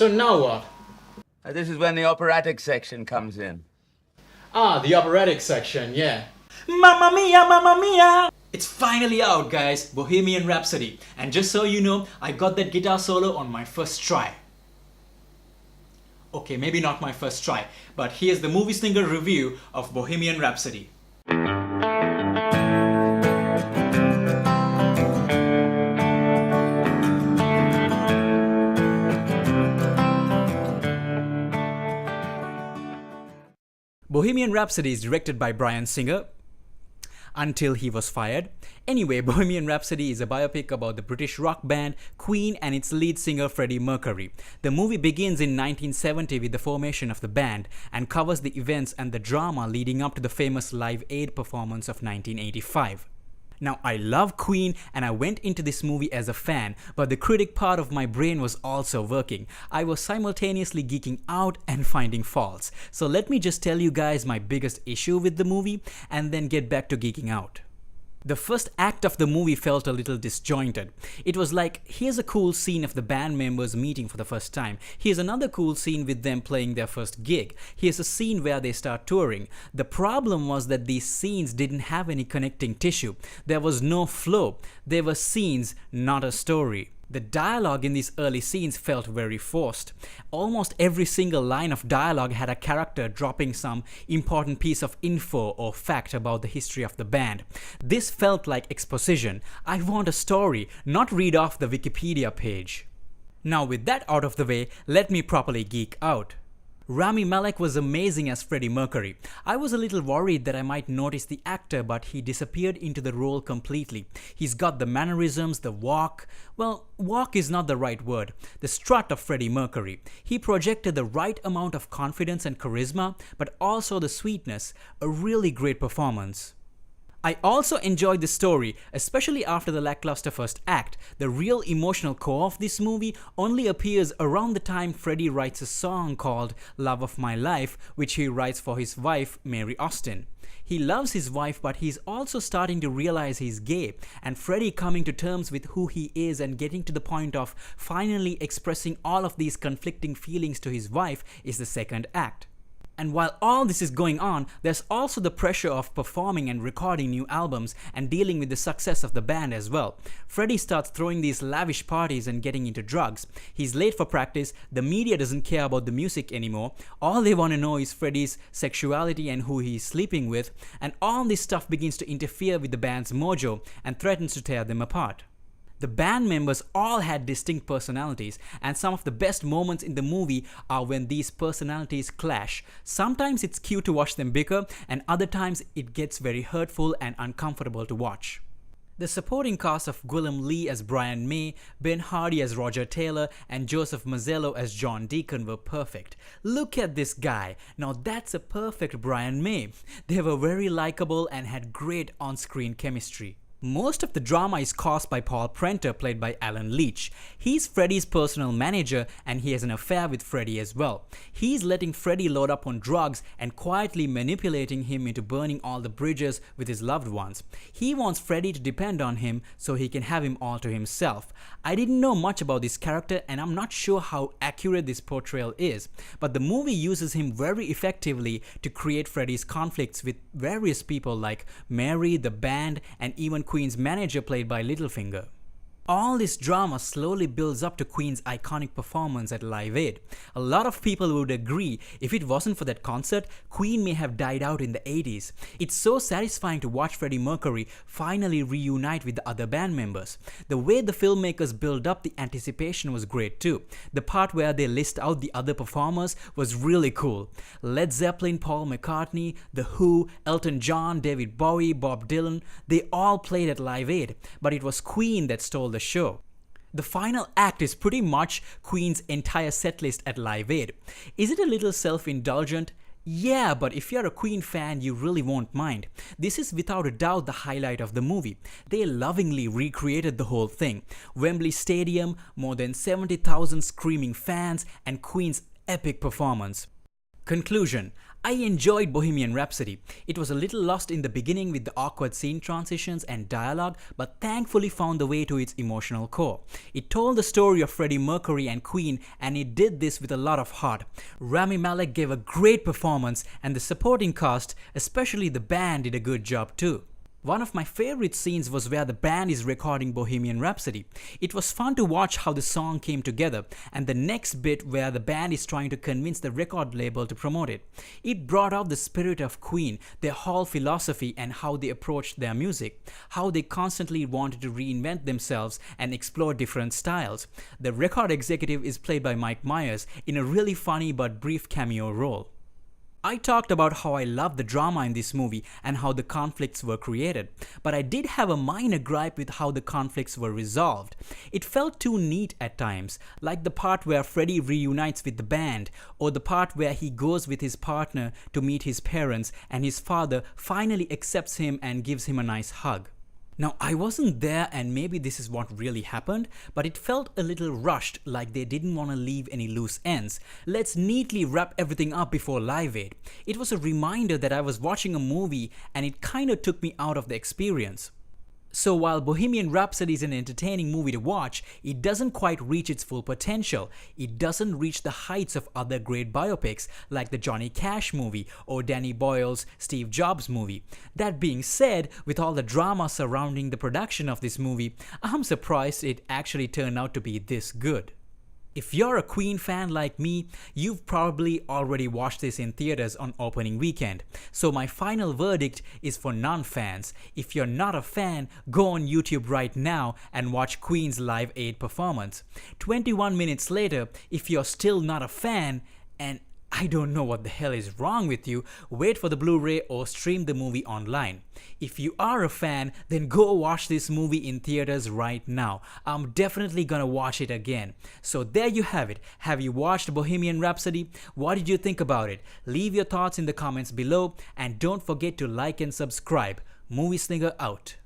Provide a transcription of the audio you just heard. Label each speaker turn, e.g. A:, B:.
A: So now what?
B: This is when the operatic section comes in.
A: Ah, the operatic section, yeah.
C: Mamma mia, mamma mia! It's finally out, guys, Bohemian Rhapsody. And just so you know, I got that guitar solo on my first try. Okay, maybe not my first try, but here's the movie slinger review of Bohemian Rhapsody. Bohemian Rhapsody is directed by Bryan Singer, until he was fired. Anyway, Bohemian Rhapsody is a biopic about the British rock band Queen and its lead singer Freddie Mercury. The movie begins in 1970 with the formation of the band and covers the events and the drama leading up to the famous Live Aid performance of 1985. Now, I love Queen and I went into this movie as a fan, but the critic part of my brain was also working. I was simultaneously geeking out and finding faults. So let me just tell you guys my biggest issue with the movie and then get back to geeking out. The first act of the movie felt a little disjointed. It was like, here's a cool scene of the band members meeting for the first time. Here's another cool scene with them playing their first gig. Here's a scene where they start touring. The problem was that these scenes didn't have any connecting tissue. There was no flow. They were scenes, not a story. The dialogue in these early scenes felt very forced. Almost every single line of dialogue had a character dropping some important piece of info or fact about the history of the band. This felt like exposition. I want a story, not read off the Wikipedia page. Now with that out of the way, let me properly geek out. Rami Malek was amazing as Freddie Mercury. I was a little worried that I might notice the actor, but he disappeared into the role completely. He's got the mannerisms, the walk. Well, walk is not the right word. The strut of Freddie Mercury. He projected the right amount of confidence and charisma, but also the sweetness. A really great performance. I also enjoyed the story, especially after the lackluster first act. The real emotional core of this movie only appears around the time Freddie writes a song called Love of My Life, which he writes for his wife, Mary Austin. He loves his wife, but he's also starting to realize he's gay, and Freddie coming to terms with who he is and getting to the point of finally expressing all of these conflicting feelings to his wife is the second act. And while all this is going on, there's also the pressure of performing and recording new albums and dealing with the success of the band as well. Freddie starts throwing these lavish parties and getting into drugs. He's late for practice, the media doesn't care about the music anymore, all they want to know is Freddie's sexuality and who he's sleeping with, and all this stuff begins to interfere with the band's mojo and threatens to tear them apart. The band members all had distinct personalities, and some of the best moments in the movie are when these personalities clash. Sometimes it's cute to watch them bicker, and other times it gets very hurtful and uncomfortable to watch. The supporting cast of Gwilym Lee as Brian May, Ben Hardy as Roger Taylor, and Joseph Mazzello as John Deacon were perfect. Look at this guy. Now that's a perfect Brian May. They were very likable and had great on-screen chemistry. Most of the drama is caused by Paul Prenter, played by Alan Leach. He's Freddie's personal manager and he has an affair with Freddie as well. He's letting Freddie load up on drugs and quietly manipulating him into burning all the bridges with his loved ones. He wants Freddie to depend on him so he can have him all to himself. I didn't know much about this character and I'm not sure how accurate this portrayal is, but the movie uses him very effectively to create Freddie's conflicts with various people like Mary, the band, and even Queen's manager played by Littlefinger. All this drama slowly builds up to Queen's iconic performance at Live Aid. A lot of people would agree if it wasn't for that concert, Queen may have died out in the 80s. It's so satisfying to watch Freddie Mercury finally reunite with the other band members. The way the filmmakers build up the anticipation was great too. The part where they list out the other performers was really cool. Led Zeppelin, Paul McCartney, The Who, Elton John, David Bowie, Bob Dylan, they all played at Live Aid, but it was Queen that stole the show. The final act is pretty much Queen's entire setlist at Live Aid. Is it a little self-indulgent? Yeah, but if you're a Queen fan, you really won't mind. This is without a doubt the highlight of the movie. They lovingly recreated the whole thing. Wembley Stadium, more than 70,000 screaming fans, and Queen's epic performance. Conclusion. I enjoyed Bohemian Rhapsody. It was a little lost in the beginning with the awkward scene transitions and dialogue, but thankfully found the way to its emotional core. It told the story of Freddie Mercury and Queen, and it did this with a lot of heart. Rami Malek gave a great performance, and the supporting cast, especially the band, did a good job too. One of my favorite scenes was where the band is recording Bohemian Rhapsody. It was fun to watch how the song came together, and the next bit where the band is trying to convince the record label to promote it. It brought out the spirit of Queen, their whole philosophy and how they approached their music, how they constantly wanted to reinvent themselves and explore different styles. The record executive is played by Mike Myers in a really funny but brief cameo role. I talked about how I loved the drama in this movie and how the conflicts were created, but I did have a minor gripe with how the conflicts were resolved. It felt too neat at times, like the part where Freddie reunites with the band, or the part where he goes with his partner to meet his parents and his father finally accepts him and gives him a nice hug. Now, I wasn't there and maybe this is what really happened, but it felt a little rushed, like they didn't want to leave any loose ends. Let's neatly wrap everything up before Live Aid. It was a reminder that I was watching a movie and it kinda took me out of the experience. So while Bohemian Rhapsody is an entertaining movie to watch, it doesn't quite reach its full potential. It doesn't reach the heights of other great biopics like the Johnny Cash movie or Danny Boyle's Steve Jobs movie. That being said, with all the drama surrounding the production of this movie, I'm surprised it actually turned out to be this good. If you're a Queen fan like me, you've probably already watched this in theaters on opening weekend. So my final verdict is for non-fans. If you're not a fan, go on YouTube right now and watch Queen's Live Aid performance. 21 minutes later, if you're still not a fan, and I don't know what the hell is wrong with you, wait for the Blu-ray or stream the movie online. If you are a fan, then go watch this movie in theaters right now. I'm definitely gonna watch it again. So there you have it. Have you watched Bohemian Rhapsody? What did you think about it? Leave your thoughts in the comments below and don't forget to like and subscribe. Movie Slinger out.